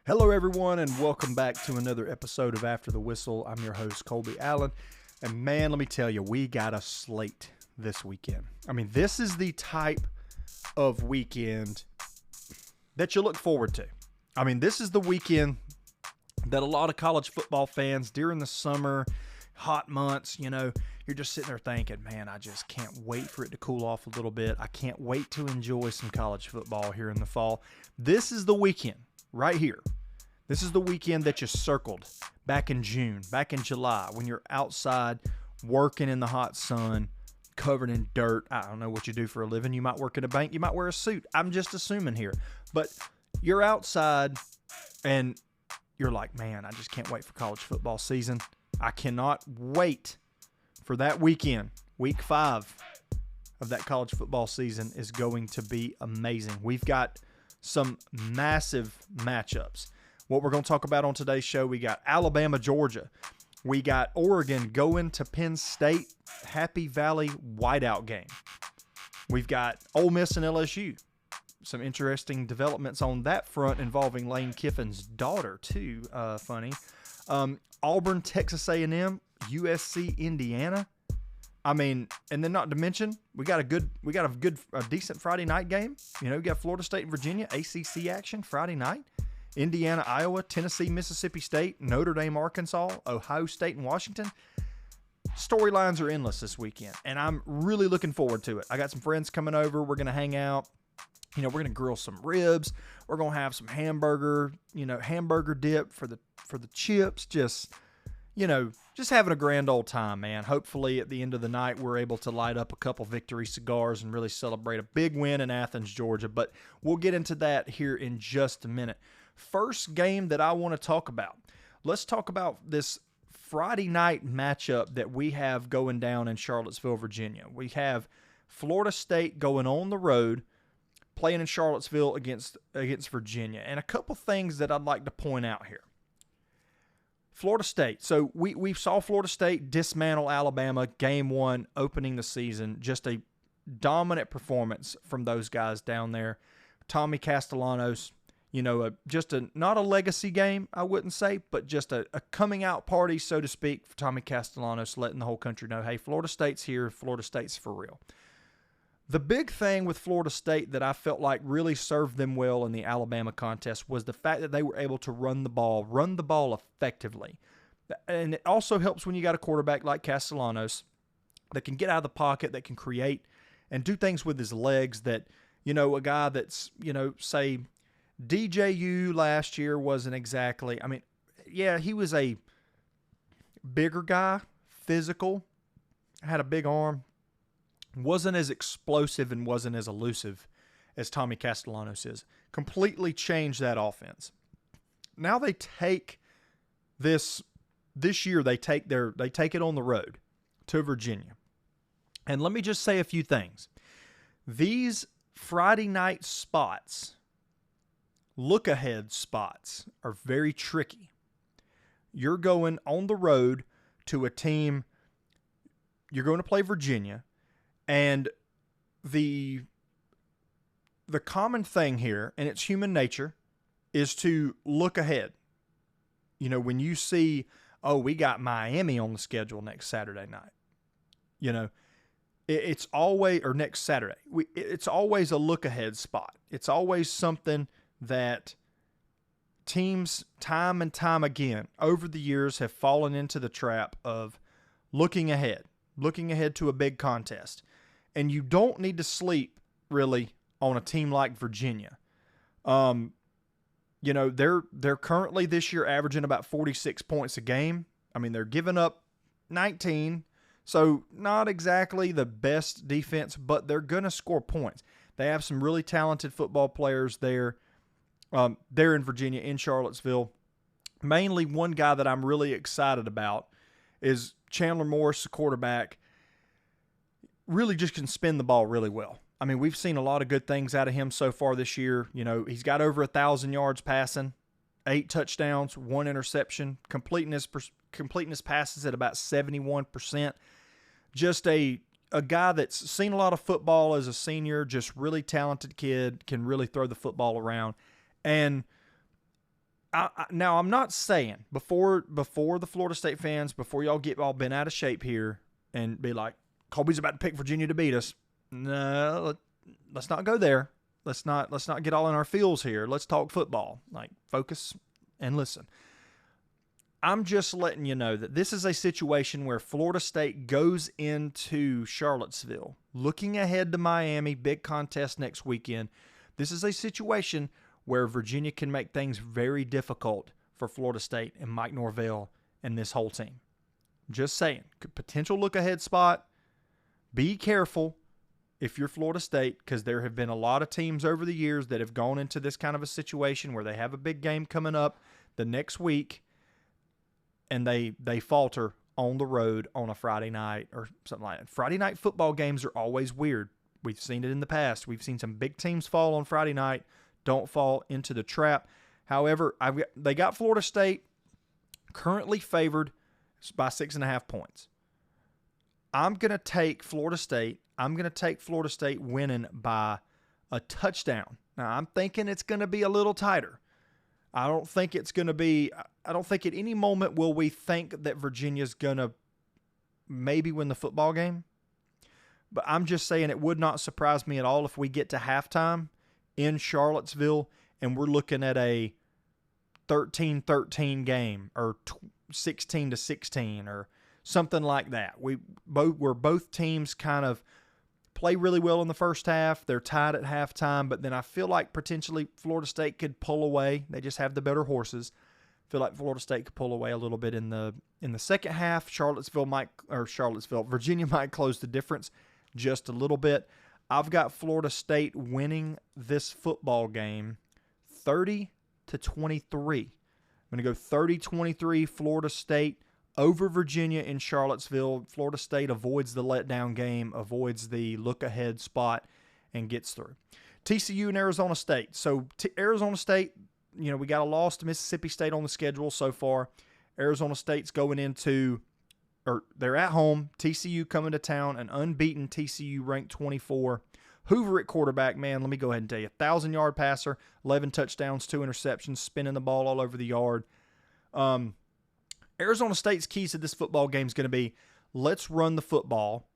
Hello, everyone, and welcome back to another episode of After the Whistle. I'm your host, Colby Allen. And man, let me tell you, we got a slate this weekend. I mean, this is the type of weekend that you look forward to. I mean, this is the weekend that a lot of college football fans during the summer, hot months, you're just sitting there thinking, man, I just can't wait for it to cool off a little bit. I can't wait to enjoy some college football here in the fall. This is the weekend right here. This is the weekend that you circled back in June, back in July, when you're outside working in the hot sun, covered in dirt. I don't know what you do for a living. You might work in a bank. You might wear a suit. I'm just assuming here. But you're outside and you're like, man, I just can't wait for college football season. I cannot wait for that weekend. Week 5 of that college football season is going to be amazing. We've got some massive matchups. What we're going to talk about on today's show, we got Alabama, Georgia. We got Oregon going to Penn State, Happy Valley whiteout game. We've got Ole Miss and LSU. Some interesting developments on that front involving Lane Kiffin's daughter, too. Funny. Auburn, Texas A&M, USC, Indiana. I mean, and then not to mention, we got a decent Friday night game. We got Florida State and Virginia, ACC action Friday night. Indiana, Iowa, Tennessee, Mississippi State, Notre Dame, Arkansas, Ohio State, and Washington. Storylines are endless this weekend, and I'm really looking forward to it. I got some friends coming over. We're going to hang out. We're going to grill some ribs. We're going to have some hamburger dip for the chips. Just having a grand old time, man. Hopefully at the end of the night, we're able to light up a couple victory cigars and really celebrate a big win in Athens, Georgia. But we'll get into that here in just a minute. First game that I want to talk about. Let's talk about this Friday night matchup that we have going down in Charlottesville, Virginia. We have Florida State going on the road, playing in Charlottesville against Virginia. And a couple things that I'd like to point out here. Florida State. So we saw Florida State dismantle Alabama game 1, opening the season. Just a dominant performance from those guys down there. Tommy Castellanos, not a legacy game, I wouldn't say, but just a coming out party, so to speak, for Tommy Castellanos, letting the whole country know, hey, Florida State's here, Florida State's for real. The big thing with Florida State that I felt like really served them well in the Alabama contest was the fact that they were able to run the ball effectively. And it also helps when you got a quarterback like Castellanos that can get out of the pocket, that can create and do things with his legs that, a guy that's, say DJU last year wasn't exactly, he was a bigger guy, physical, had a big arm, wasn't as explosive and wasn't as elusive as Tommy Castellanos is. Completely changed that offense. Now they take this year, they take it on the road to Virginia. And let me just say a few things. These Friday night spots, look-ahead spots, are very tricky. You're going on the road to a team, you're going to play Virginia, and the common thing here, and it's human nature, is to look ahead. When you see, we got Miami on the schedule next Saturday night. It's always, or next Saturday. It's always a look-ahead spot. It's always something that teams, time and time again, over the years have fallen into the trap of looking ahead to a big contest. And you don't need to sleep, really, on a team like Virginia. They're currently this year averaging about 46 points a game. They're giving up 19, so not exactly the best defense, but they're going to score points. They have some really talented football players there. They're in Virginia, in Charlottesville. Mainly one guy that I'm really excited about is Chandler Morris, the quarterback. Really just can spin the ball really well. We've seen a lot of good things out of him so far this year. He's got over 1,000 yards passing, 8 touchdowns, 1 interception, completing his passes at about 71%. Just a guy that's seen a lot of football as a senior, just really talented kid, can really throw the football around. And Now, I'm not saying before the Florida State fans, before y'all get all bent out of shape here and be like, Colby's about to pick Virginia to beat us. No, let's not go there. Let's not get all in our feels here. Let's talk football. Like, focus and listen. I'm just letting you know that this is a situation where Florida State goes into Charlottesville, looking ahead to Miami, big contest next weekend. This is a situation where Virginia can make things very difficult for Florida State and Mike Norvell and this whole team. Just saying. Potential look-ahead spot. Be careful if you're Florida State, because there have been a lot of teams over the years that have gone into this kind of a situation where they have a big game coming up the next week, and they falter on the road on a Friday night or something like that. Friday night football games are always weird. We've seen it in the past. We've seen some big teams fall on Friday night. Don't fall into the trap. However, they got Florida State currently favored by 6.5 points. I'm going to take Florida State. I'm going to take Florida State winning by a touchdown. Now, I'm thinking it's going to be a little tighter. I don't think at any moment will we think that Virginia's going to maybe win the football game. But I'm just saying it would not surprise me at all if we get to halftime in Charlottesville and we're looking at a 13-13 game or 16-16 or something like that. Where both teams kind of play really well in the first half. They're tied at halftime, but then I feel like potentially Florida State could pull away. They just have the better horses. I feel like Florida State could pull away a little bit in the second half. Virginia might close the difference just a little bit. I've got Florida State winning this football game 30-23. I'm going to go 30-23 Florida State over Virginia in Charlottesville. Florida State avoids the letdown game, avoids the look-ahead spot, and gets through. TCU and Arizona State. So Arizona State, we got a loss to Mississippi State on the schedule so far. Arizona State's going into, or they're at home. TCU coming to town, an unbeaten TCU ranked 24. Hoover at quarterback, man, let me go ahead and tell you. 1,000-yard passer, 11 touchdowns, 2 interceptions, spinning the ball all over the yard. Arizona State's keys to this football game is going to be, let's run the football,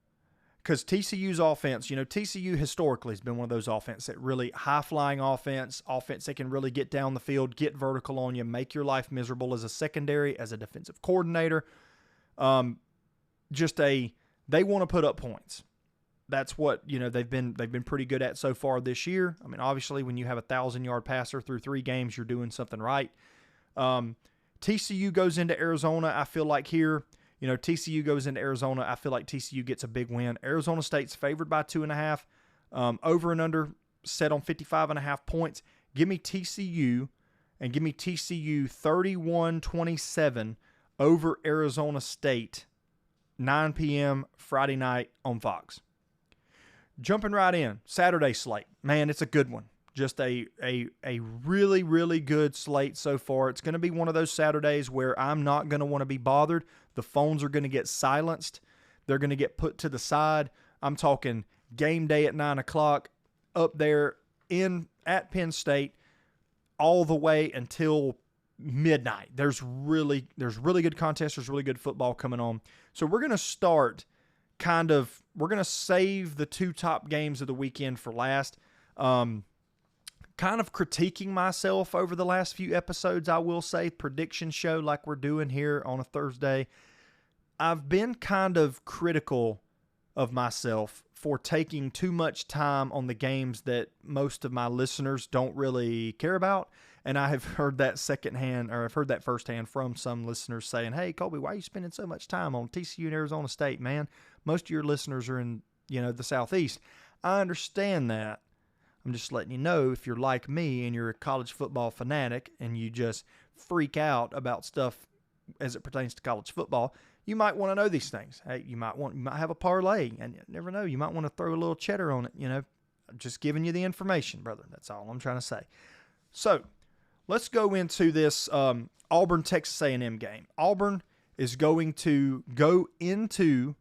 because TCU's offense, TCU historically has been one of those offenses that really high-flying offense that can really get down the field, get vertical on you, make your life miserable as a secondary, as a defensive coordinator. They want to put up points. That's what, they've been pretty good at so far this year. I mean, obviously, when you have a 1,000-yard passer through 3 games, you're doing something right. TCU goes into Arizona. I feel like here, TCU goes into Arizona. I feel like TCU gets a big win. Arizona State's favored by 2.5. Over and under set on 55.5 points. Give me TCU and give me TCU 31-27 over Arizona State, 9 p.m. Friday night on Fox. Jumping right in, Saturday slate. Man, it's a good one. Just a really, really good slate so far. It's going to be one of those Saturdays where I'm not going to want to be bothered. The phones are going to get silenced. They're going to get put to the side. I'm talking game day at 9 o'clock up there at Penn State all the way until midnight. There's really good contests. There's really good football coming on. So we're going to start we're going to save the 2 top games of the weekend for last. Kind of critiquing myself over the last few episodes, I will say, prediction show like we're doing here on a Thursday. I've been kind of critical of myself for taking too much time on the games that most of my listeners don't really care about. And I have heard that firsthand from some listeners saying, hey, Colby, why are you spending so much time on TCU and Arizona State, man? Most of your listeners are in, the Southeast. I understand that. I'm just letting you know, if you're like me and you're a college football fanatic and you just freak out about stuff as it pertains to college football, you might want to know these things. Hey, you might have a parlay, and you never know, you might want to throw a little cheddar on it. I'm just giving you the information, brother. That's all I'm trying to say. So let's go into this Auburn-Texas A&M game. Auburn is going to go into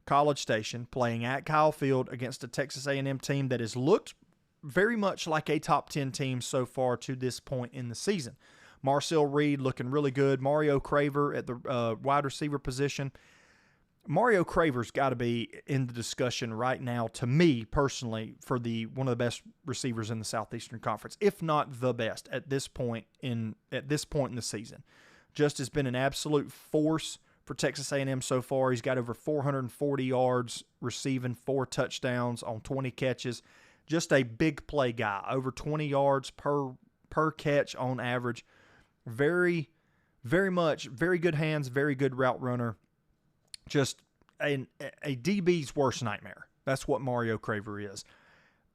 College Station playing at Kyle Field against a Texas A&M team that has looked very much like a top 10 team so far to this point in the season. Marcel Reed looking really good. Mario Craver at the wide receiver position. Mario Craver's got to be in the discussion right now, to me personally, for one of the best receivers in the Southeastern Conference, if not the best at this point in the season. Just has been an absolute force for Texas A&M so far. He's got over 440 yards receiving, 4 touchdowns on 20 catches. Just a big play guy, over 20 yards per catch on average. Very, very much, very good hands, very good route runner. Just a DB's worst nightmare. That's what Mario Craver is.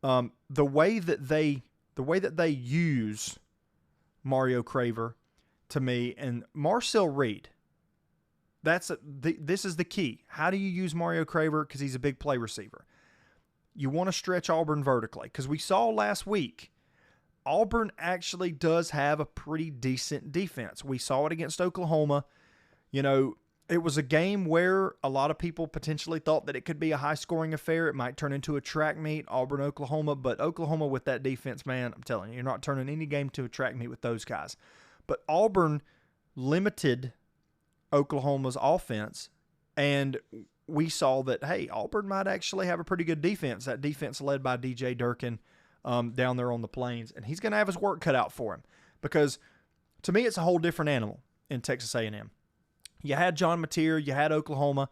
The way that they use Mario Craver, to me, and Marcel Reed, this is the key. How do you use Mario Craver? Because he's a big play receiver. You want to stretch Auburn vertically, because we saw last week Auburn actually does have a pretty decent defense. We saw it against Oklahoma. It was a game where a lot of people potentially thought that it could be a high-scoring affair. It might turn into a track meet, Auburn-Oklahoma. But Oklahoma with that defense, man, I'm telling you, you're not turning any game to a track meet with those guys. But Auburn limited Oklahoma's offense, and we saw that, hey, Auburn might actually have a pretty good defense. That defense led by DJ Durkin down there on the Plains, and he's going to have his work cut out for him, because to me it's a whole different animal in Texas A&M. You had John Mateer, you had Oklahoma,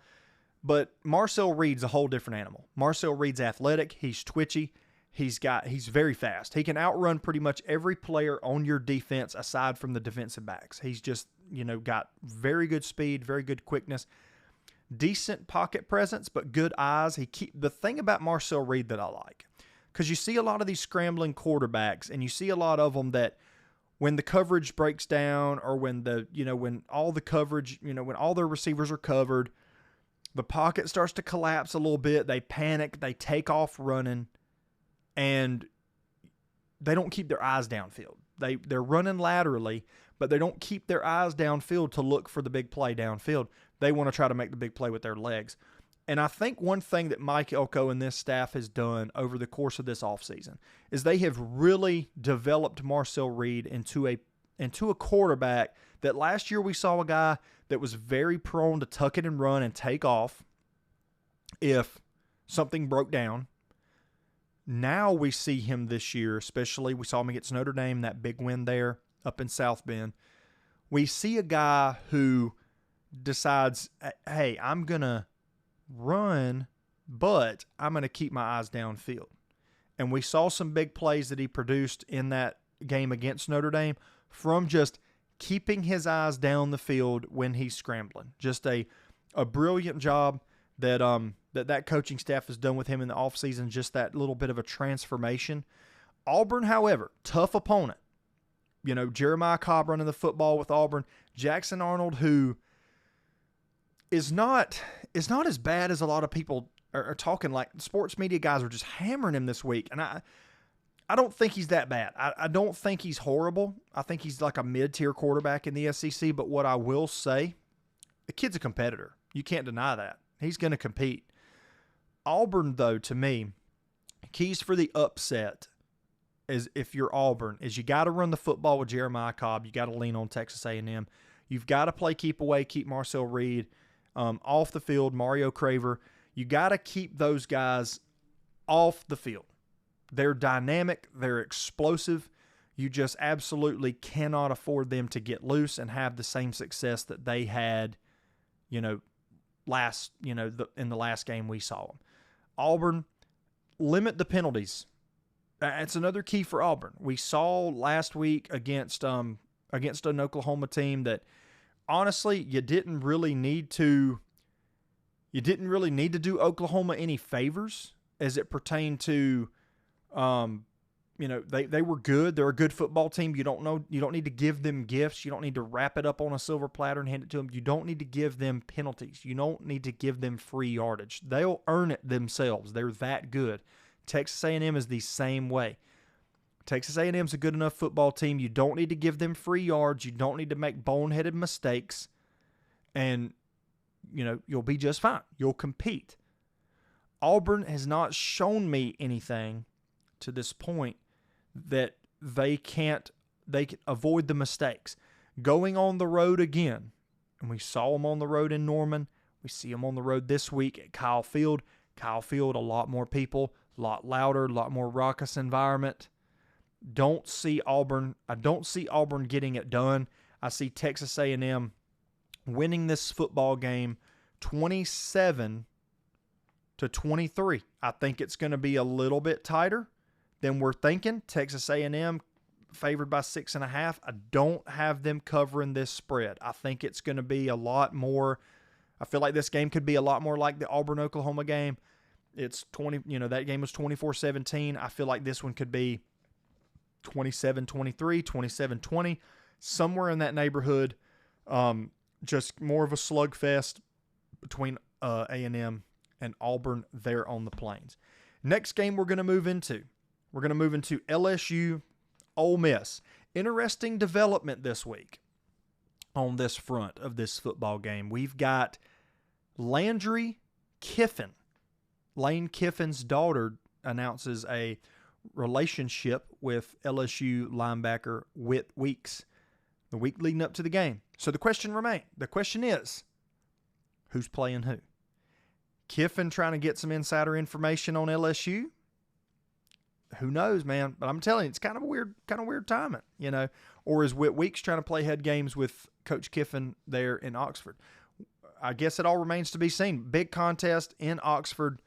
but Marcel Reed's a whole different animal. Marcel Reed's athletic, he's twitchy, he's very fast. He can outrun pretty much every player on your defense aside from the defensive backs. He's just, got very good speed, very good quickness, decent pocket presence, but good eyes. The thing about Marcel Reed that I like, because you see a lot of these scrambling quarterbacks, and you see a lot of them that when the coverage breaks down, or when when all the coverage, when all their receivers are covered, the pocket starts to collapse a little bit. They panic, they take off running, and they don't keep their eyes downfield. They're running laterally, but they don't keep their eyes downfield to look for the big play downfield. They want to try to make the big play with their legs. And I think one thing that Mike Elko and this staff has done over the course of this offseason is they have really developed Marcel Reed into a quarterback that last year we saw a guy that was very prone to tuck it and run and take off if something broke down. Now we see him this year, especially we saw him against Notre Dame, that big win there up in South Bend. We see a guy who decides, hey, I'm going to run, but I'm going to keep my eyes downfield. And we saw some big plays that he produced in that game against Notre Dame from just keeping his eyes down the field when he's scrambling. Just a brilliant job that coaching staff has done with him in the offseason, just that little bit of a transformation. Auburn, however, tough opponent. Jeremiah Cobb running the football with Auburn. Jackson Arnold, who is not as bad as a lot of people are talking. Like, sports media guys are just hammering him this week, and I don't think he's that bad. I don't think he's horrible. I think he's like a mid-tier quarterback in the SEC, but what I will say, the kid's a competitor. You can't deny that. He's going to compete. Auburn, though, to me, keys for the upset is, if you're Auburn, is you got to run the football with Jeremiah Cobb. You got to lean on Texas A&M. You've got to play keep away, keep Marcel Reed off the field, Mario Craver. You got to keep those guys off the field. They're dynamic. They're explosive. You just absolutely cannot afford them to get loose and have the same success that they had, in the last game we saw them. Auburn, limit the penalties. It's another key for Auburn. We saw last week against an Oklahoma team that, honestly, you didn't really need to do Oklahoma any favors as it pertained to, they were good. They're a good football team. You don't need to give them gifts. You don't need to wrap it up on a silver platter and hand it to them. You don't need to give them penalties. You don't need to give them free yardage. They'll earn it themselves. They're that good. Texas A&M is the same way. Texas A&M is a good enough football team. You don't need to give them free yards. You don't need to make boneheaded mistakes. And, you'll be just fine. You'll compete. Auburn has not shown me anything to this point that they can't they can avoid the mistakes. Going on the road again, and we saw them on the road in Norman. We see them on the road this week at Kyle Field. Kyle Field, a lot more people, a lot louder, a lot more raucous environment. I don't see Auburn getting it done. I see Texas A&M winning this football game 27-23. I think it's going to be a little bit tighter than we're thinking. Texas A&M favored by 6.5. I don't have them covering this spread. I think it's going to be a lot more. I feel like this game could be a lot more like the Auburn-Oklahoma game. It's 20, that game was 24-17. I feel like this one could be 27-23, 27-20, somewhere in that neighborhood. Just more of a slugfest between A&M and Auburn there on the Plains. Next game we're going to move into LSU Ole Miss. Interesting development this week on this front of this football game. We've got Landry Kiffin. Lane Kiffin's daughter announces a relationship with LSU linebacker Whit Weeks the week leading up to the game. So the question is, who's playing who? Kiffin trying to get some insider information on LSU? Who knows, man? But I'm telling you, it's kind of weird timing, Or is Whit Weeks trying to play head games with Coach Kiffin there in Oxford? I guess it all remains to be seen. Big contest in Oxford.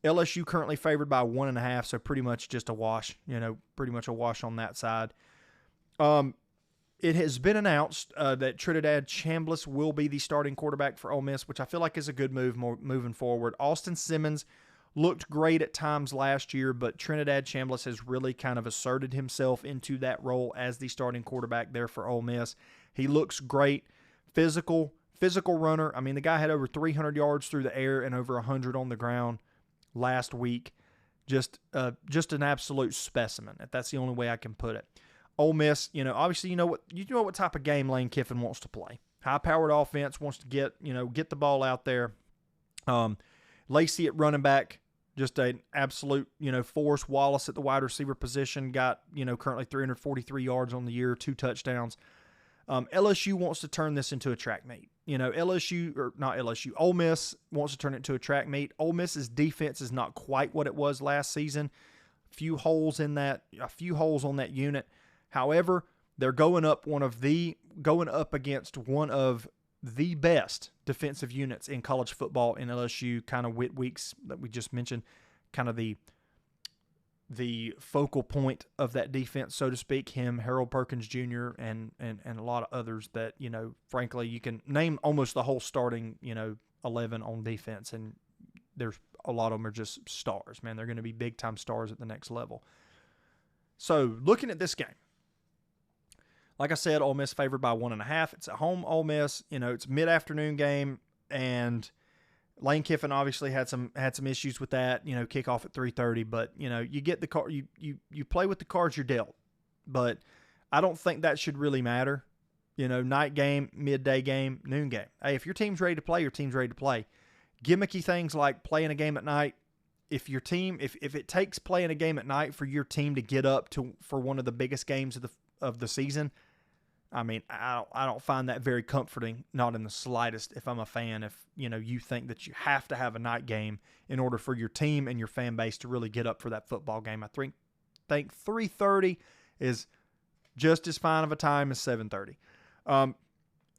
LSU currently favored by 1.5, so pretty much just a wash, pretty much a wash on that side. It has been announced that Trinidad Chambliss will be the starting quarterback for Ole Miss, which I feel like is a good move moving forward. Austin Simmons looked great at times last year, but Trinidad Chambliss has really kind of asserted himself into that role as the starting quarterback there for Ole Miss. He looks great, physical runner. I mean, the guy had over 300 yards through the air and over 100 on the ground last week. Just an absolute specimen, if that's the only way I can put it. Ole Miss, obviously you know what type of game Lane Kiffin wants to play. High-powered offense, wants to get the ball out there. Lacey at running back, just an absolute, force. Wallace at the wide receiver position got, currently 343 yards on the year, 2 touchdowns. LSU wants to turn this into a track meet. Ole Miss wants to turn it into a track meet. Ole Miss's defense is not quite what it was last season. A few holes on that unit. However, they're going up against one of the best defensive units in college football in LSU, kind of Whit Weeks that we just mentioned, kind of the focal point of that defense, so to speak. Him, Harold Perkins Jr., and a lot of others that, frankly, you can name almost the whole starting, 11 on defense, and there's a lot of them are just stars, man. They're going to be big-time stars at the next level. So, looking at this game, like I said, Ole Miss favored by 1.5. It's at home Ole Miss. It's a mid-afternoon game, and Lane Kiffin obviously had some issues with that. Kickoff at 3:30, but you get the car. You play with the cards you're dealt. But I don't think that should really matter. Night game, midday game, noon game. Hey, if your team's ready to play, your team's ready to play. Gimmicky things like playing a game at night. If your team, if it takes playing a game at night for your team to get up for one of the biggest games of the season, I mean, I don't find that very comforting, not in the slightest, if I'm a fan. If, you think that you have to have a night game in order for your team and your fan base to really get up for that football game. I think 3:30 is just as fine of a time as 7:30.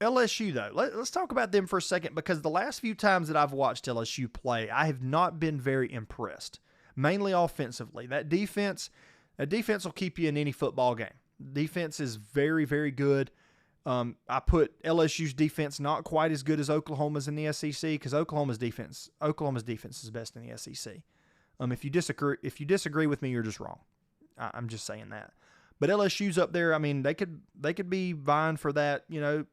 LSU, though, let's talk about them for a second, because the last few times that I've watched LSU play, I have not been very impressed, mainly offensively. That defense will keep you in any football game. Defense is very, very good. I put LSU's defense not quite as good as Oklahoma's in the SEC, because Oklahoma's defense is best in the SEC. If you disagree with me, you're just wrong. I'm just saying that. But LSU's up there. I mean, they could be vying for that,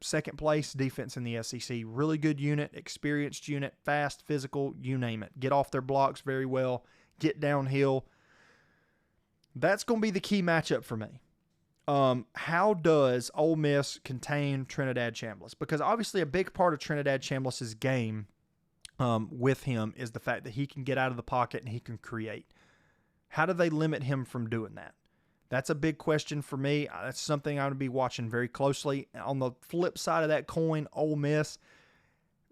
second place defense in the SEC. Really good unit, experienced unit, fast, physical, you name it. Get off their blocks very well, get downhill. That's going to be the key matchup for me. How does Ole Miss contain Trinidad Chambliss? Because obviously a big part of Trinidad Chambliss's game with him is the fact that he can get out of the pocket and he can create. How do they limit him from doing that? That's a big question for me. That's something I'm going to be watching very closely. On the flip side of that coin, Ole Miss,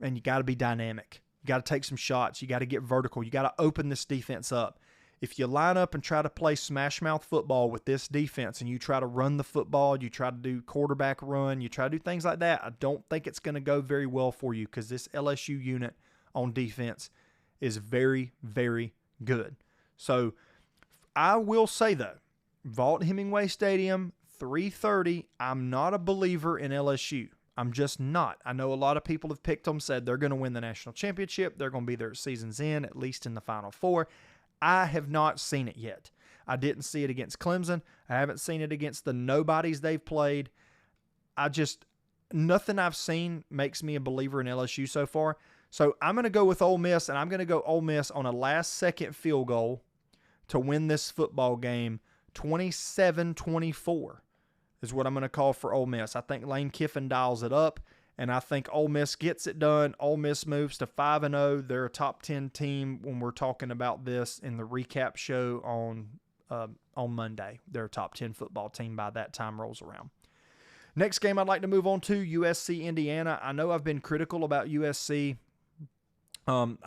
and you got to be dynamic. You got to take some shots. You got to get vertical. You got to open this defense up. If you line up and try to play smash mouth football with this defense and you try to run the football, you try to do quarterback run, you try to do things like that, I don't think it's going to go very well for you because this LSU unit on defense is very, very good. So I will say, though, Vaught Hemingway Stadium, 3:30, I'm not a believer in LSU. I'm just not. I know a lot of people have picked them, said they're going to win the national championship. They're going to be there at season's end, at least in the Final Four. I have not seen it yet. I didn't see it against Clemson. I haven't seen it against the nobodies they've played. Nothing I've seen makes me a believer in LSU so far. So I'm going to go with Ole Miss, and I'm going to go Ole Miss on a last-second field goal to win this football game. 27-24 is what I'm going to call for Ole Miss. I think Lane Kiffin dials it up, and I think Ole Miss gets it done. Ole Miss moves to 5-0. They're a top 10 team when we're talking about this in the recap show on Monday. They're a top 10 football team by that time rolls around. Next game I'd like to move on to, USC, Indiana. I know I've been critical about USC. Here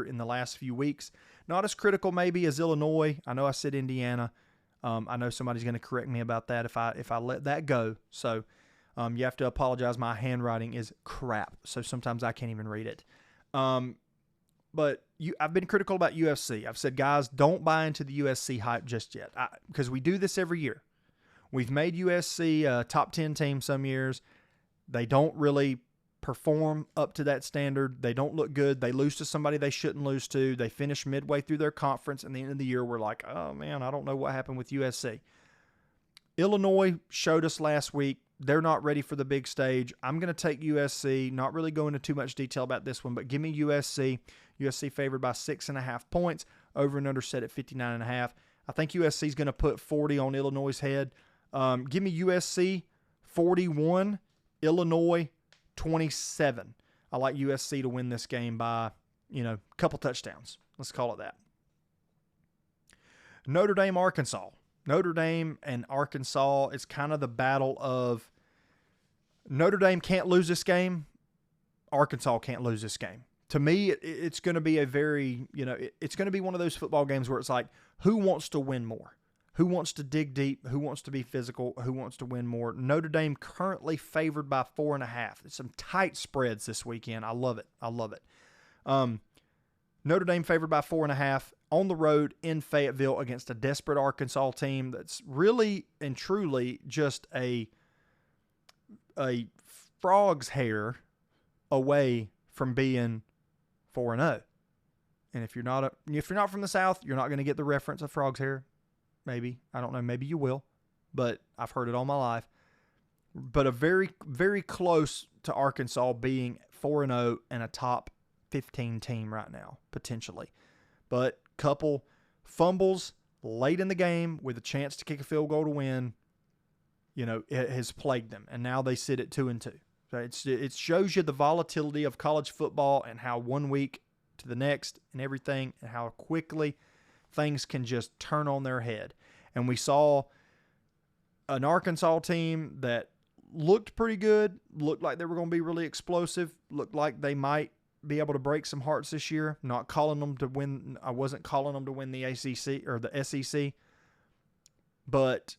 in the last few weeks. Not as critical maybe as Illinois. I know I said Indiana. I know somebody's going to correct me about that if I let that go. So you have to apologize. My handwriting is crap, so sometimes I can't even read it. But I've been critical about USC. I've said, guys, don't buy into the USC hype just yet because we do this every year. We've made USC a top 10 team some years. They don't really perform up to that standard. They don't look good. They lose to somebody they shouldn't lose to. They finish midway through their conference. And at the end of the year, we're like, oh, man, I don't know what happened with USC. Illinois showed us last week they're not ready for the big stage. I'm going to take USC. Not really go into too much detail about this one, but give me USC. USC favored by 6.5 points. Over and under set at 59.5. I think USC is going to put 40 on Illinois' head. Give me USC 41, Illinois 27. I like USC to win this game by, a couple touchdowns. Let's call it that. Notre Dame, Arkansas. Notre Dame and Arkansas is kind of the battle of Notre Dame can't lose this game. Arkansas can't lose this game. To me, it's going to be a very, it's going to be one of those football games where it's like, who wants to win more? Who wants to dig deep? Who wants to be physical? Who wants to win more? Notre Dame currently favored by 4.5. It's some tight spreads this weekend. I love it. Notre Dame favored by 4.5 on the road in Fayetteville against a desperate Arkansas team that's really and truly just a frog's hair away from being 4-0. And if you're not from the South, you're not going to get the reference of frog's hair. Maybe. I don't know. Maybe you will. But I've heard it all my life. But a very, very close to Arkansas being 4-0 and a top 15 team right now, potentially. But couple fumbles late in the game with a chance to kick a field goal to win, it has plagued them. And now they sit at 2-2. So it shows you the volatility of college football and how one week to the next and everything and how quickly things can just turn on their head. And we saw an Arkansas team that looked pretty good, looked like they were going to be really explosive, looked like they might be able to break some hearts this year. Not calling them to win. I wasn't calling them to win the ACC or the SEC. But,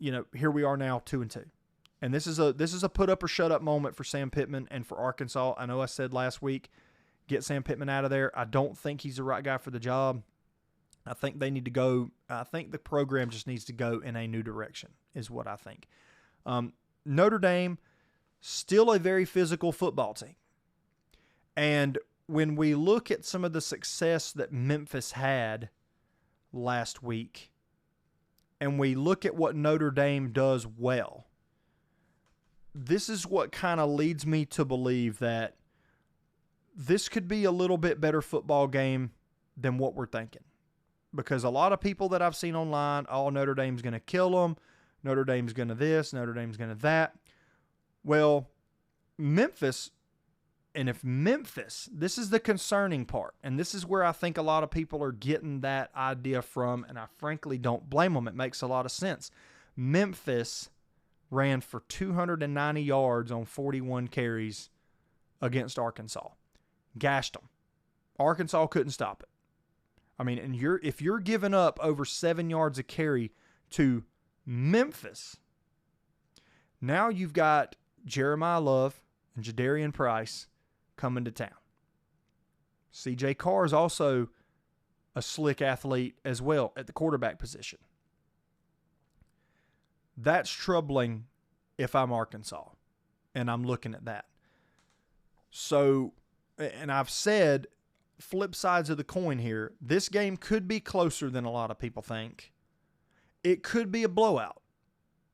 here we are now 2-2. And this is a put up or shut up moment for Sam Pittman and for Arkansas. I know I said last week, get Sam Pittman out of there. I don't think he's the right guy for the job. I think they need to go. I think the program just needs to go in a new direction is what I think. Notre Dame, still a very physical football team. And when we look at some of the success that Memphis had last week, and we look at what Notre Dame does well, this is what kind of leads me to believe that this could be a little bit better football game than what we're thinking. Because a lot of people that I've seen online, Notre Dame's going to kill them, Notre Dame's going to this, Notre Dame's going to that. Well, Memphis if Memphis, this is the concerning part, and this is where I think a lot of people are getting that idea from, and I frankly don't blame them. It makes a lot of sense. Memphis ran for 290 yards on 41 carries against Arkansas. Gashed them. Arkansas couldn't stop it. I mean, and if you're giving up over 7 yards a carry to Memphis, now you've got Jeremiah Love and Jadarian Price coming to town. C.J. Carr is also a slick athlete as well at the quarterback position. That's troubling if I'm Arkansas, and I'm looking at that. So, and I've said, flip sides of the coin here, this game could be closer than a lot of people think. It could be a blowout.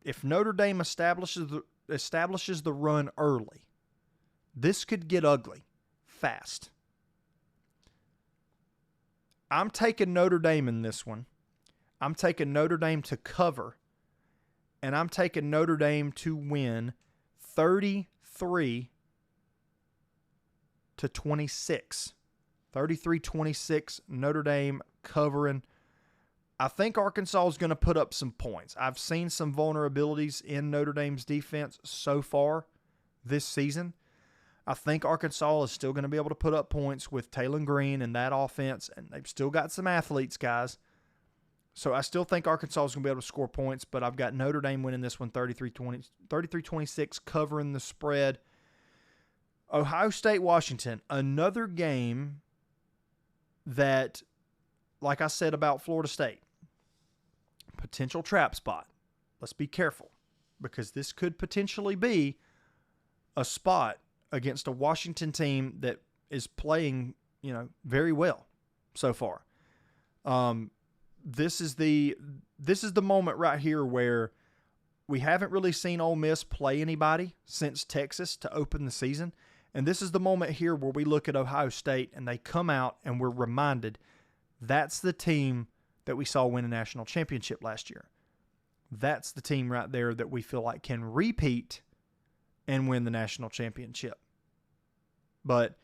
If Notre Dame establishes the run early, this could get ugly fast. I'm taking Notre Dame in this one. I'm taking Notre Dame to cover, and I'm taking Notre Dame to win 33-26. 33-26, Notre Dame covering. I think Arkansas is going to put up some points. I've seen some vulnerabilities in Notre Dame's defense so far this season. I think Arkansas is still going to be able to put up points with Taylor Green and that offense, and they've still got some athletes, guys. So I still think Arkansas is going to be able to score points, but I've got Notre Dame winning this one 33-26, covering the spread. Ohio State, Washington, another game that, like I said about Florida State, potential trap spot. Let's be careful, because this could potentially be a spot against a Washington team that is playing, very well so far. This is the moment right here where we haven't really seen Ole Miss play anybody since Texas to open the season. And this is the moment here where we look at Ohio State and they come out and we're reminded that's the team that we saw win a national championship last year. That's the team right there that we feel like can repeat and win the national championship. But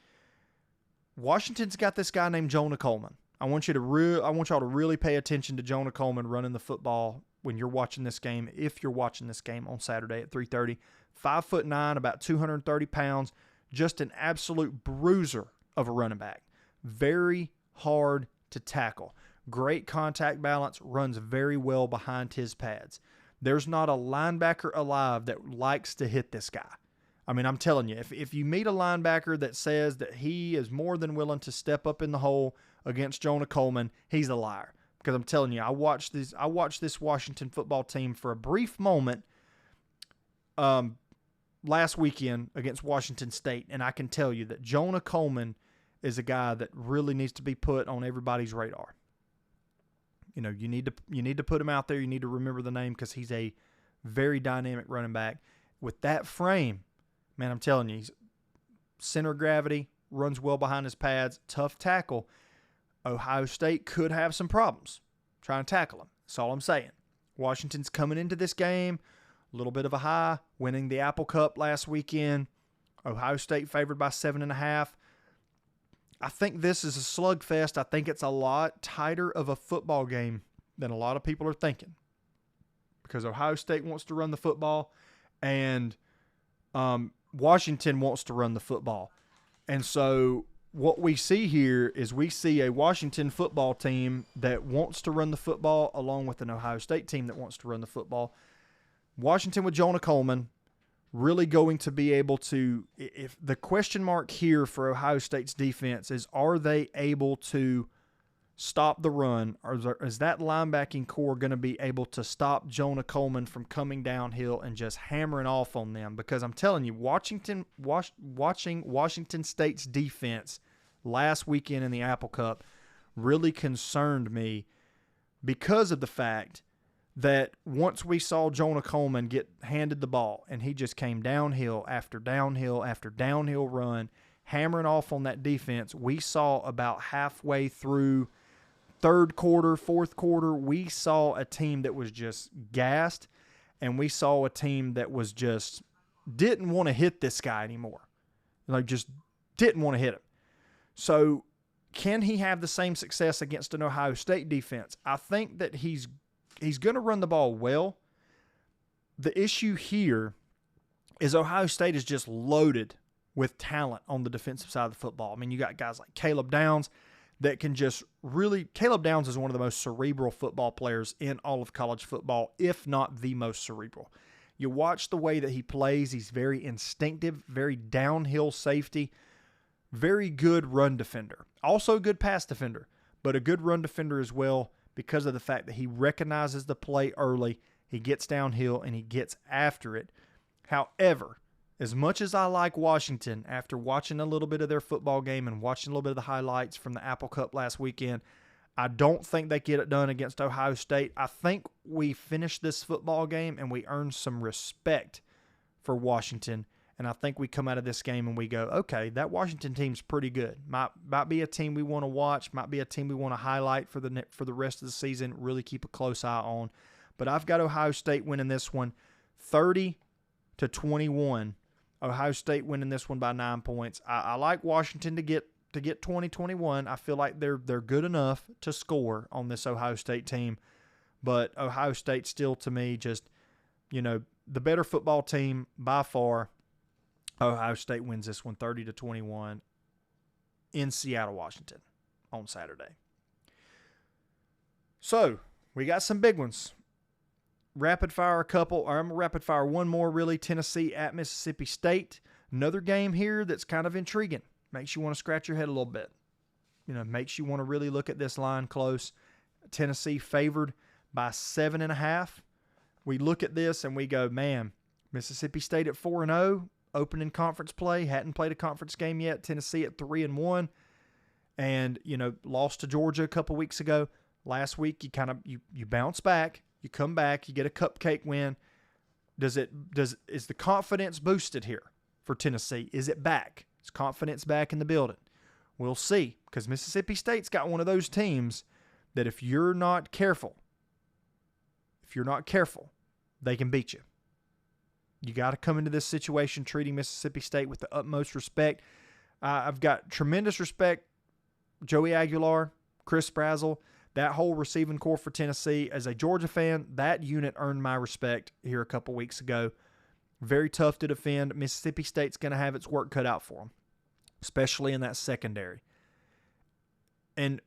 Washington's got this guy named Jonah Coleman. I want y'all to really pay attention to Jonah Coleman running the football when you're watching this game, if you're watching this game on Saturday at 3:30. 5'9", about 230 pounds, just an absolute bruiser of a running back. Very hard to tackle. Great contact balance, runs very well behind his pads. There's not a linebacker alive that likes to hit this guy. I mean, I'm telling you, if you meet a linebacker that says that he is more than willing to step up in the hole against Jonah Coleman, he's a liar. Because I'm telling you, I watched this Washington football team for a brief moment last weekend against Washington State, and I can tell you that Jonah Coleman is a guy that really needs to be put on everybody's radar. You need to put him out there. You need to remember the name because he's a very dynamic running back. With that frame, man, I'm telling you, he's center of gravity, runs well behind his pads, tough tackle. Ohio State could have some problems trying to tackle him. That's all I'm saying. Washington's coming into this game, a little bit of a high, winning the Apple Cup last weekend. Ohio State favored by 7.5. I think this is a slugfest. I think it's a lot tighter of a football game than a lot of people are thinking, because Ohio State wants to run the football and Washington wants to run the football. And so what we see here is we see a Washington football team that wants to run the football along with an Ohio State team that wants to run the football. Washington with Jonah Coleman really going to be able to, if the question mark here for Ohio State's defense is, are they able to stop the run, or is that linebacking core going to be able to stop Jonah Coleman from coming downhill and just hammering off on them? Because I'm telling you, watching Washington State's defense last weekend in the Apple Cup really concerned me because of the fact that once we saw Jonah Coleman get handed the ball and he just came downhill after downhill after downhill run, hammering off on that defense, we saw about halfway through third quarter, fourth quarter, we saw a team that was just gassed, and we saw a team that was just didn't want to hit this guy anymore. Like, just didn't want to hit him. So can he have the same success against an Ohio State defense? I think that he's going to run the ball well. The issue here is Ohio State is just loaded with talent on the defensive side of the football. I mean, you got guys like Caleb Downs that can just really – Caleb Downs is one of the most cerebral football players in all of college football, if not the most cerebral. You watch the way that he plays. He's very instinctive, very downhill safety, very good run defender. Also a good pass defender, but a good run defender as well because of the fact that he recognizes the play early, he gets downhill, and he gets after it. However, as much as I like Washington, after watching a little bit of their football game and watching a little bit of the highlights from the Apple Cup last weekend, I don't think they get it done against Ohio State. I think we finish this football game and we earn some respect for Washington. And I think we come out of this game and we go, okay, that Washington team's pretty good. Might be a team we want to watch. Might be a team we want to highlight for the rest of the season. Really keep a close eye on. But I've got Ohio State winning this one, 30-21. Ohio State winning this one by 9 points. I like Washington to get 20-21. I feel like they're good enough to score on this Ohio State team. But Ohio State still, to me, just, the better football team by far. Ohio State wins this one 30-21 in Seattle, Washington on Saturday. So, we got some big ones. Rapid fire a couple, or I'm going to rapid fire one more really. Tennessee at Mississippi State. Another game here that's kind of intriguing. Makes you want to scratch your head a little bit. Makes you want to really look at this line close. Tennessee favored by 7.5. We look at this and we go, man, Mississippi State at 4-0, opening conference play, hadn't played a conference game yet. Tennessee at 3-1, and lost to Georgia a couple weeks ago. Last week you bounce back. You come back, you get a cupcake win. Is the confidence boosted here for Tennessee? Is it back? Is confidence back in the building? We'll see, because Mississippi State's got one of those teams that if you're not careful, they can beat you. You got to come into this situation treating Mississippi State with the utmost respect. I've got tremendous respect. Joey Aguilar, Chris Brazzell, that whole receiving core for Tennessee. As a Georgia fan, that unit earned my respect here a couple weeks ago. Very tough to defend. Mississippi State's going to have its work cut out for them, especially in that secondary. And,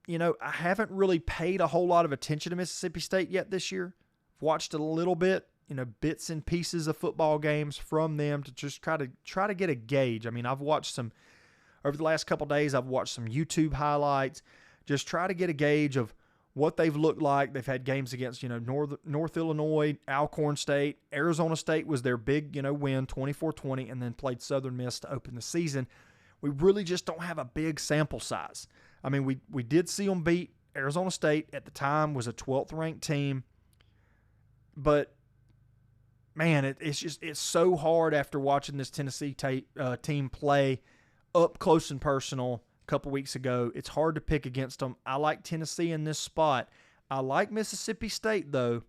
I haven't really paid a whole lot of attention to Mississippi State yet this year. I've watched a little bit, bits and pieces of football games from them to just try to get a gauge. I mean, I've watched some, over the last couple of days, I've watched some YouTube highlights. Just try to get a gauge of what they've looked like. They've had games against, North Illinois, Alcorn State. Arizona State was their big, win, 24-20, and then played Southern Miss to open the season. We really just don't have a big sample size. I mean, we did see them beat Arizona State. At the time was a 12th ranked team. But, man, it's so hard after watching this Tennessee team play up close and personal couple weeks ago. It's hard to pick against them. I like Tennessee in this spot. I like Mississippi State, though,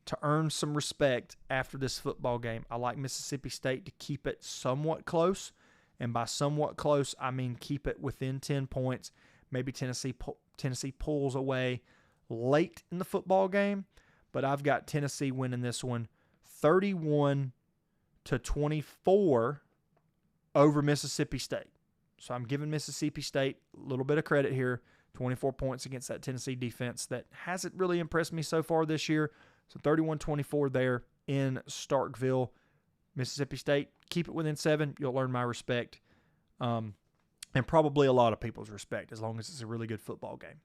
to earn some respect after this football game. I like Mississippi State to keep it somewhat close, and by somewhat close, I mean keep it within 10 points. Maybe Tennessee pulls away late in the football game, but I've got Tennessee winning this one 31-24 over Mississippi State. So I'm giving Mississippi State a little bit of credit here. 24 points against that Tennessee defense that hasn't really impressed me so far this year. So 31-24 there in Starkville. Mississippi State, keep it within 7. You'll earn my respect. And probably a lot of people's respect as long as it's a really good football game.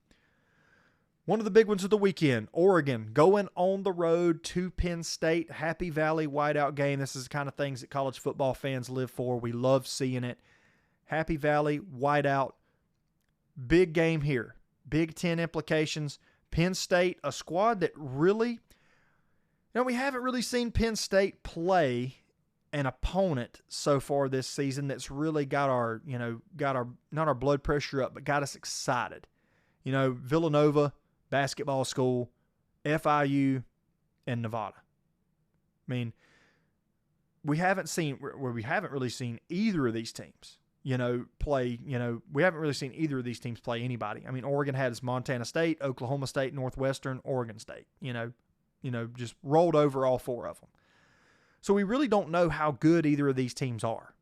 One of the big ones of the weekend, Oregon going on the road to Penn State. Happy Valley whiteout game. This is the kind of things that college football fans live for. We love seeing it. Happy Valley, whiteout, big game here. Big Ten implications. Penn State, a squad that really, we haven't really seen Penn State play an opponent so far this season that's really got our, not our blood pressure up, but got us excited. Villanova, basketball school, FIU, and Nevada. I mean, we haven't really seen either of these teams play, we haven't really seen either of these teams play anybody. I mean, Oregon had Montana State, Oklahoma State, Northwestern, Oregon State, just rolled over all four of them. So we really don't know how good either of these teams are.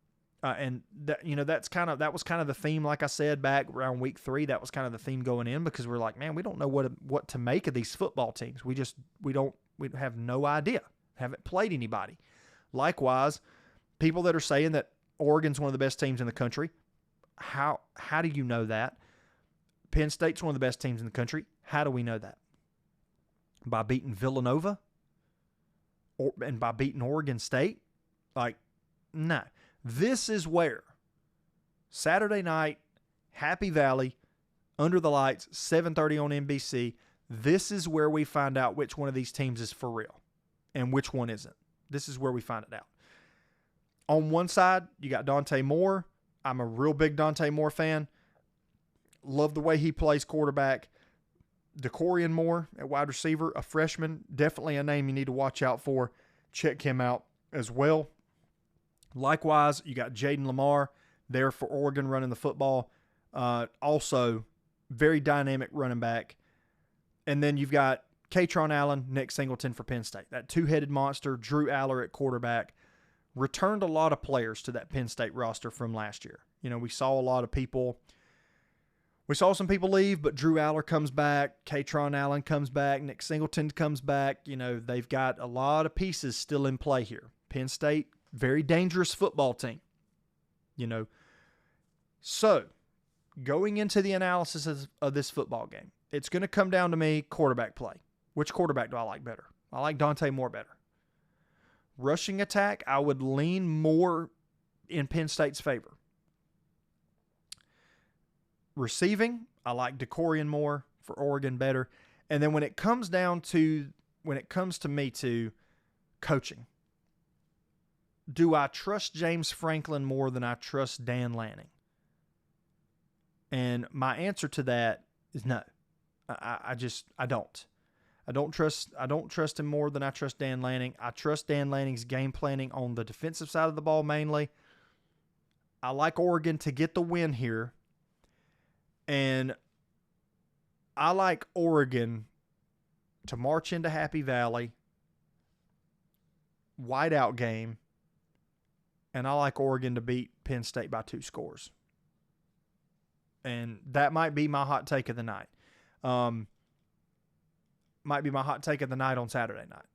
And that, that was kind of the theme, like I said, back around week 3, that was kind of the theme going in, because we're like, man, we don't know what to make of these football teams. We have no idea. Haven't played anybody. Likewise, people that are saying that Oregon's one of the best teams in the country. How do you know that? Penn State's one of the best teams in the country. How do we know that? By beating Villanova? And by beating Oregon State? No. This is where Saturday night, Happy Valley, under the lights, 7:30 on NBC. This is where we find out which one of these teams is for real and which one isn't. This is where we find it out. On one side, you got Dante Moore. I'm a real big Dante Moore fan. Love the way he plays quarterback. DeCorian Moore at wide receiver, a freshman. Definitely a name you need to watch out for. Check him out as well. Likewise, you got Jaden Lamar there for Oregon running the football. Also, very dynamic running back. And then you've got Katron Allen, Nick Singleton for Penn State. That two-headed monster, Drew Aller at quarterback. Returned a lot of players to that Penn State roster from last year. We saw a lot of people. We saw some people leave, but Drew Aller comes back. Katron Allen comes back. Nick Singleton comes back. They've got a lot of pieces still in play here. Penn State, very dangerous football team. So, going into the analysis of this football game, it's going to come down to me, quarterback play. Which quarterback do I like better? I like Dante Moore better. Rushing attack, I would lean more in Penn State's favor. Receiving, I like DeCorian Moore for Oregon better. And then when it comes to me to coaching, do I trust James Franklin more than I trust Dan Lanning? And my answer to that is no. I don't. I don't trust him more than I trust Dan Lanning. I trust Dan Lanning's game planning on the defensive side of the ball mainly. I like Oregon to get the win here. And I like Oregon to march into Happy Valley, whiteout game, and I like Oregon to beat Penn State by 2 scores. And that might be my hot take of the night. Might be my hot take of the night on Saturday night.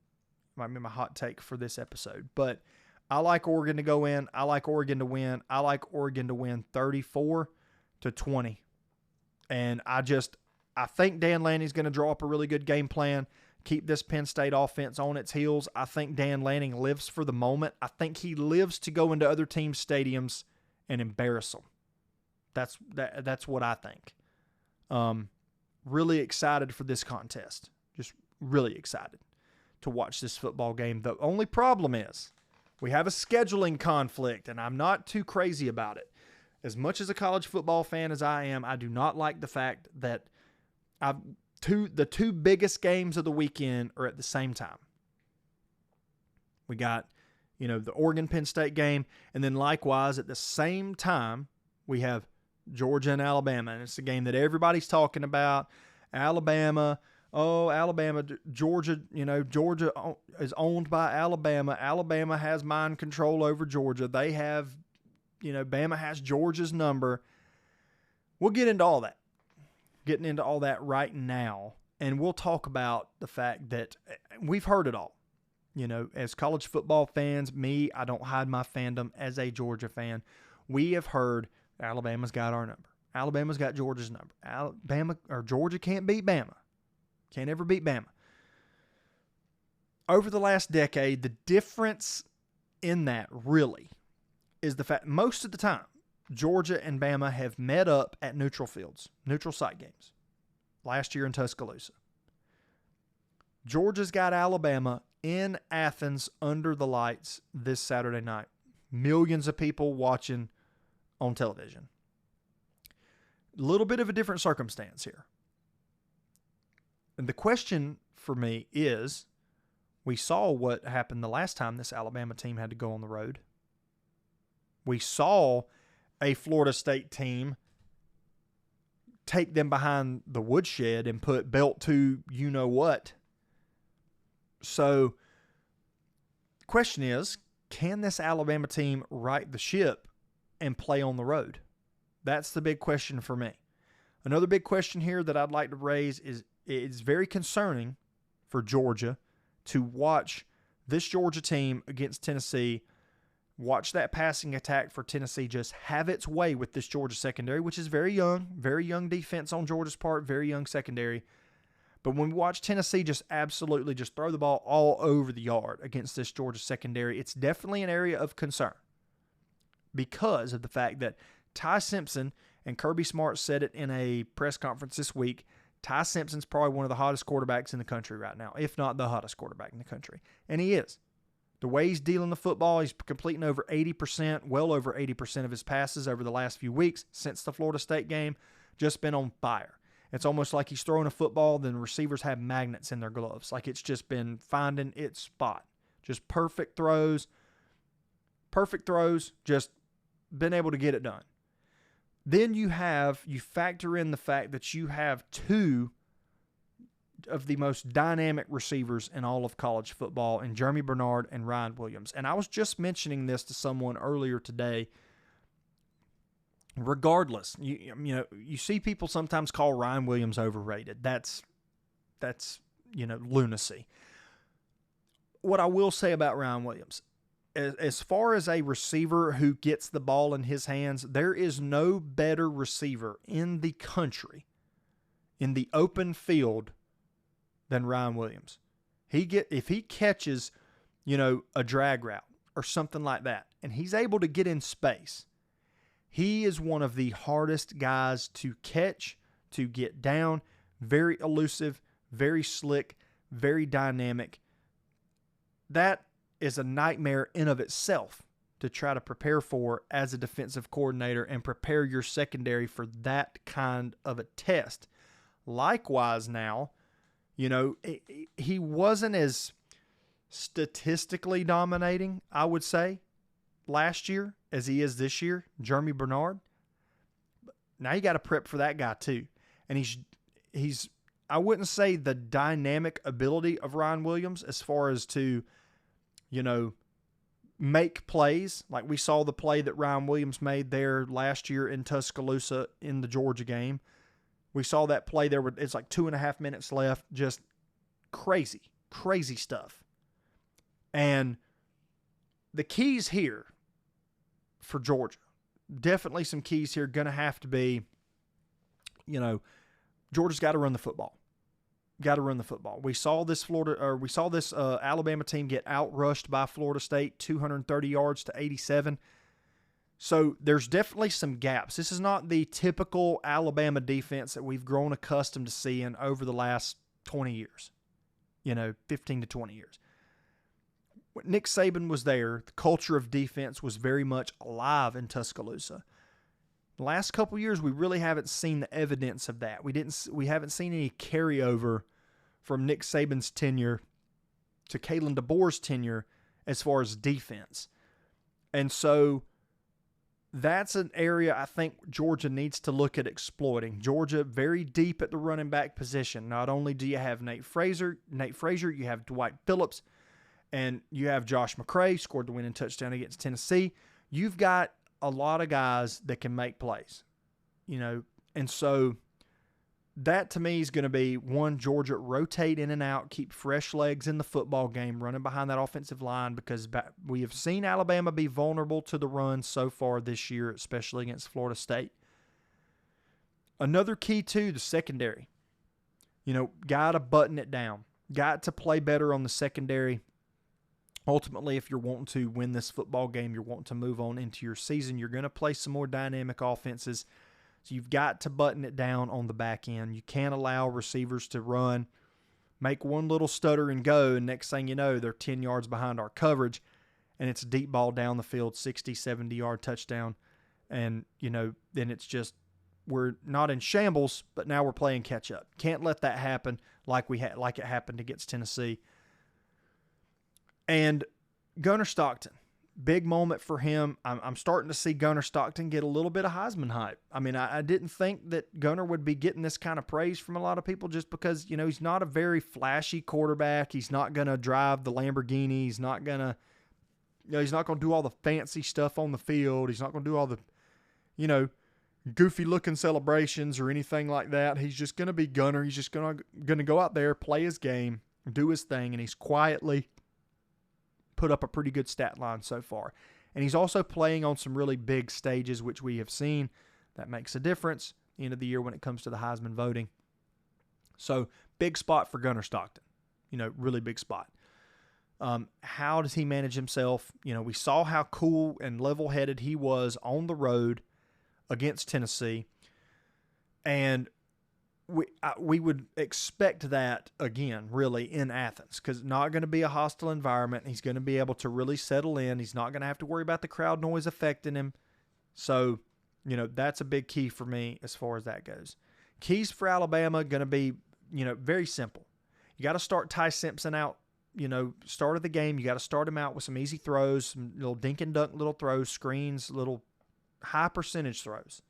Might be my hot take for this episode. But I like Oregon to go in. I like Oregon to win. I like Oregon to win 34-20. And I think Dan Lanning's going to draw up a really good game plan, keep this Penn State offense on its heels. I think Dan Lanning lives for the moment. I think he lives to go into other teams' stadiums and embarrass them. That's what I think. Really excited for this contest. Just really excited to watch this football game. The only problem is we have a scheduling conflict, and I'm not too crazy about it. As much as a college football fan as I am, I do not like the fact that the two biggest games of the weekend are at the same time. We got, the Oregon-Penn State game, and then likewise at the same time, we have Georgia and Alabama, and it's a game that everybody's talking about. Alabama, Georgia, Georgia is owned by Alabama. Alabama has mind control over Georgia. They have, Bama has Georgia's number. We'll get into all that. Getting into all that right now, and we'll talk about the fact that we've heard it all. As college football fans, I don't hide my fandom as a Georgia fan. We have heard Alabama's got our number. Alabama's got Georgia's number. Georgia can't beat Bama. Can't ever beat Bama. Over the last decade, the difference in that really is the fact most of the time, Georgia and Bama have met up at neutral fields, neutral site games. Last year in Tuscaloosa. Georgia's got Alabama in Athens under the lights this Saturday night. Millions of people watching on television. A little bit of a different circumstance here. And the question for me is, we saw what happened the last time this Alabama team had to go on the road. We saw a Florida State team, take them behind the woodshed and put belt to you-know-what. So, the question is, can this Alabama team right the ship and play on the road? That's the big question for me. Another big question here that I'd like to raise is it's very concerning for Georgia to watch this Georgia team against Tennessee, watch that passing attack for Tennessee just have its way with this Georgia secondary, which is very young defense on Georgia's part, very young secondary. But when we watch Tennessee just absolutely just throw the ball all over the yard against this Georgia secondary, it's definitely an area of concern because of the fact that Ty Simpson, and Kirby Smart said it in a press conference this week, Ty Simpson's probably one of the hottest quarterbacks in the country right now, if not the hottest quarterback in the country. And he is. The way he's dealing the football, he's completing over 80%, well over 80% of his passes over the last few weeks since the Florida State game, just been on fire. It's almost like he's throwing a football, then receivers have magnets in their gloves. Like it's just been finding its spot. Just perfect throws, just been able to get it done. Then you factor in the fact that you have two of the most dynamic receivers in all of college football in Jeremy Bernard and Ryan Williams. And I was just mentioning this to someone earlier today. Regardless, you see people sometimes call Ryan Williams overrated. That's lunacy. What I will say about Ryan Williams, as far as a receiver who gets the ball in his hands, there is no better receiver in the country, in the open field, than Ryan Williams. If he catches, a drag route or something like that, and he's able to get in space, he is one of the hardest guys to catch, to get down, very elusive, very slick, very dynamic. That is a nightmare in of itself to try to prepare for as a defensive coordinator and prepare your secondary for that kind of a test. Likewise now, he wasn't as statistically dominating, I would say, last year as he is this year, Jeremy Bernard. Now you got to prep for that guy too. And he's I wouldn't say the dynamic ability of Ryan Williams as far as to, make plays. Like we saw the play that Ryan Williams made there last year in Tuscaloosa in the Georgia game. We saw that play there. It's like 2.5 minutes left. Just crazy stuff. And the keys here for Georgia, definitely some keys here, going to have to be, Georgia's got to run the football. We saw this Alabama team get outrushed by Florida State, 230 yards to 87. So there's definitely some gaps. This is not the typical Alabama defense that we've grown accustomed to seeing over the last 20 years, 15 to 20 years. When Nick Saban was there, the culture of defense was very much alive in Tuscaloosa. The last couple years, we really haven't seen the evidence of that. We haven't seen any carryover from Nick Saban's tenure to Kalen DeBoer's tenure as far as defense. And so that's an area I think Georgia needs to look at exploiting. Georgia very deep at the running back position. Not only do you have Nate Frazier, you have Dwight Phillips, and you have Josh McCray, scored the winning touchdown against Tennessee. You've got a lot of guys that can make plays, and so that to me is going to be one, Georgia rotate in and out, keep fresh legs in the football game, running behind that offensive line, because we have seen Alabama be vulnerable to the run so far this year, especially against Florida State. Another key too, the secondary. Got to button it down. Got to play better on the secondary. Ultimately, if you're wanting to win this football game, you're wanting to move on into your season, you're going to play some more dynamic offenses. So you've got to button it down on the back end. You can't allow receivers to run, make one little stutter and go, and next thing you know, they're 10 yards behind our coverage, and it's a deep ball down the field, 60, 70-yard touchdown. And, then it's just we're not in shambles, but now we're playing catch-up. Can't let that happen like it happened against Tennessee. And Gunnar Stockton, big moment for him. I'm starting to see Gunnar Stockton get a little bit of Heisman hype. I mean, I didn't think that Gunnar would be getting this kind of praise from a lot of people just because, he's not a very flashy quarterback. He's not going to drive the Lamborghini. He's not going to, he's not going to do all the fancy stuff on the field. He's not going to do all the, goofy looking celebrations or anything like that. He's just going to be Gunnar. He's just going to go out there, play his game, do his thing, and he's quietly put up a pretty good stat line so far. And he's also playing on some really big stages, which we have seen. That makes a difference at the end of the year when it comes to the Heisman voting. So, big spot for Gunnar Stockton. Really big spot. How does he manage himself? We saw how cool and level-headed he was on the road against Tennessee. And we would expect that again, really, in Athens, because not going to be a hostile environment. He's going to be able to really settle in. He's not going to have to worry about the crowd noise affecting him. So, that's a big key for me as far as that goes. Keys for Alabama going to be, very simple. You got to start Ty Simpson out, start of the game. You got to start him out with some easy throws, some little dink and dunk little throws, screens, little high percentage throws.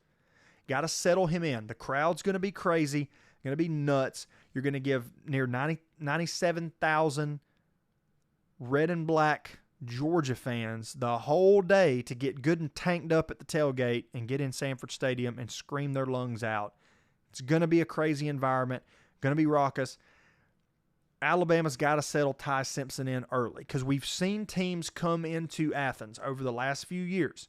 Got to settle him in. The crowd's going to be crazy, going to be nuts. You're going to give near 97,000 red and black Georgia fans the whole day to get good and tanked up at the tailgate and get in Sanford Stadium and scream their lungs out. It's going to be a crazy environment, going to be raucous. Alabama's got to settle Ty Simpson in early because we've seen teams come into Athens over the last few years.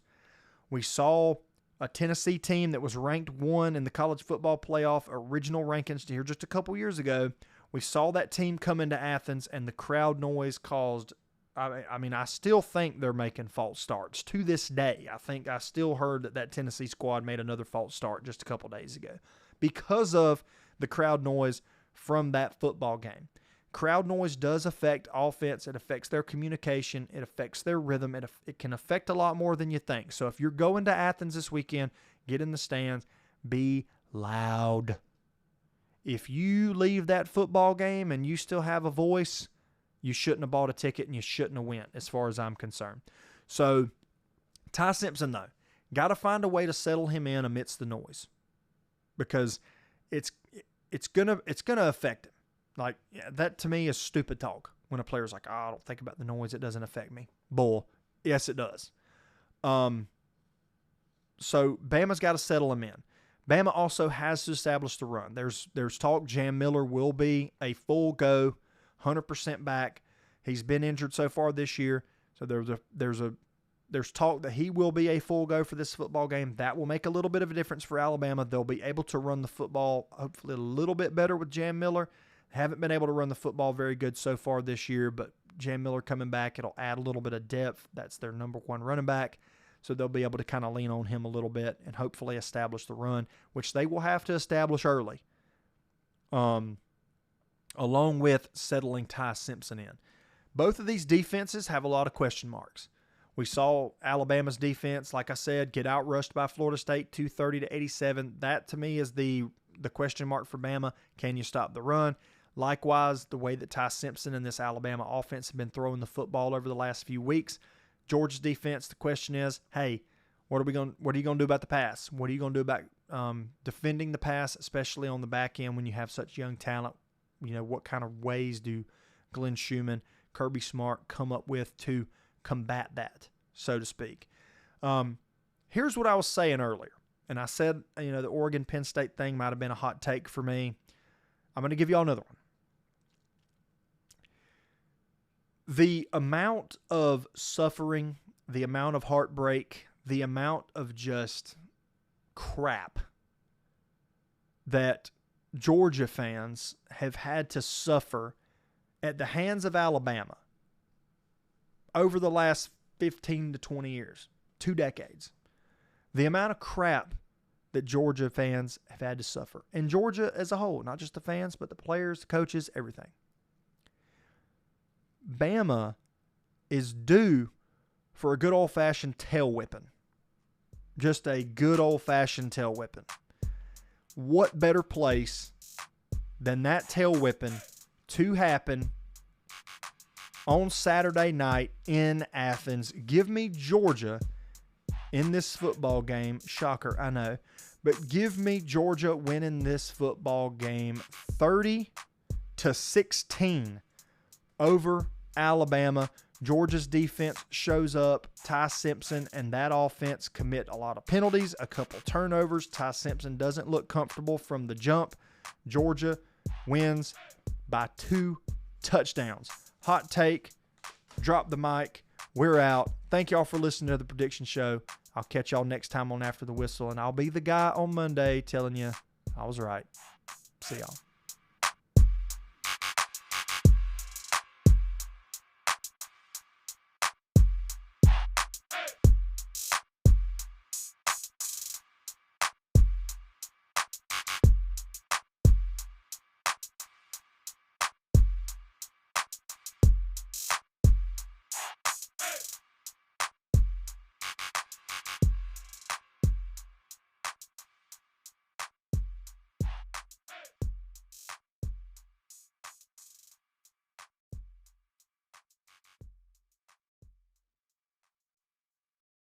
We saw a Tennessee team that was ranked 1 in the college football playoff original rankings here just a couple years ago. We saw that team come into Athens, and the crowd noise caused, I still think they're making false starts to this day. I still heard that Tennessee squad made another false start just a couple days ago because of the crowd noise from that football game. Crowd noise does affect offense. It affects their communication. It affects their rhythm. It can affect a lot more than you think. So if you're going to Athens this weekend, get in the stands. Be loud. If you leave that football game and you still have a voice, you shouldn't have bought a ticket and you shouldn't have went as far as I'm concerned. So Ty Simpson, though, got to find a way to settle him in amidst the noise because it's gonna affect him. Like, that to me is stupid talk when a player's like, I don't think about the noise. It doesn't affect me. Bull. Yes, it does. So Bama's got to settle him in. Bama also has to establish the run. There's talk Jam Miller will be a full go, 100% back. He's been injured so far this year. So there's talk that he will be a full go for this football game. That will make a little bit of a difference for Alabama. They'll be able to run the football hopefully a little bit better with Jam Miller. Haven't been able to run the football very good so far this year, but Jam Miller coming back, it'll add a little bit of depth. That's their number 1 running back, so they'll be able to kind of lean on him a little bit and hopefully establish the run, which they will have to establish early, along with settling Ty Simpson in. Both of these defenses have a lot of question marks. We saw Alabama's defense, like I said, get outrushed by Florida State 230-87. That, to me, is the question mark for Bama. Can you stop the run? Likewise, the way that Ty Simpson and this Alabama offense have been throwing the football over the last few weeks. Georgia's defense, the question is, hey, what are you going to do about the pass? What are you going to do about defending the pass, especially on the back end when you have such young talent? What kind of ways do Glenn Schumann, Kirby Smart come up with to combat that, so to speak? Here's what I was saying earlier. And I said, the Oregon-Penn State thing might have been a hot take for me. I'm going to give you all another one. The amount of suffering, the amount of heartbreak, the amount of just crap that Georgia fans have had to suffer at the hands of Alabama over the last 15 to 20 years, 2 decades. The amount of crap that Georgia fans have had to suffer. And Georgia as a whole, not just the fans, but the players, the coaches, everything. Bama is due for a good old-fashioned tail whipping. Just a good old-fashioned tail whipping. What better place than that tail whipping to happen on Saturday night in Athens. Give me Georgia in this football game. Shocker, I know. But give me Georgia winning this football game 30-16 over Alabama. Georgia's defense shows up. Ty Simpson and that offense commit a lot of penalties, a couple turnovers. Ty Simpson doesn't look comfortable from the jump. Georgia wins by 2 touchdowns. Hot take. Drop the mic. We're out. Thank y'all for listening to the Prediction Show. I'll catch y'all next time on After the Whistle, and I'll be the guy on Monday telling you I was right. See y'all.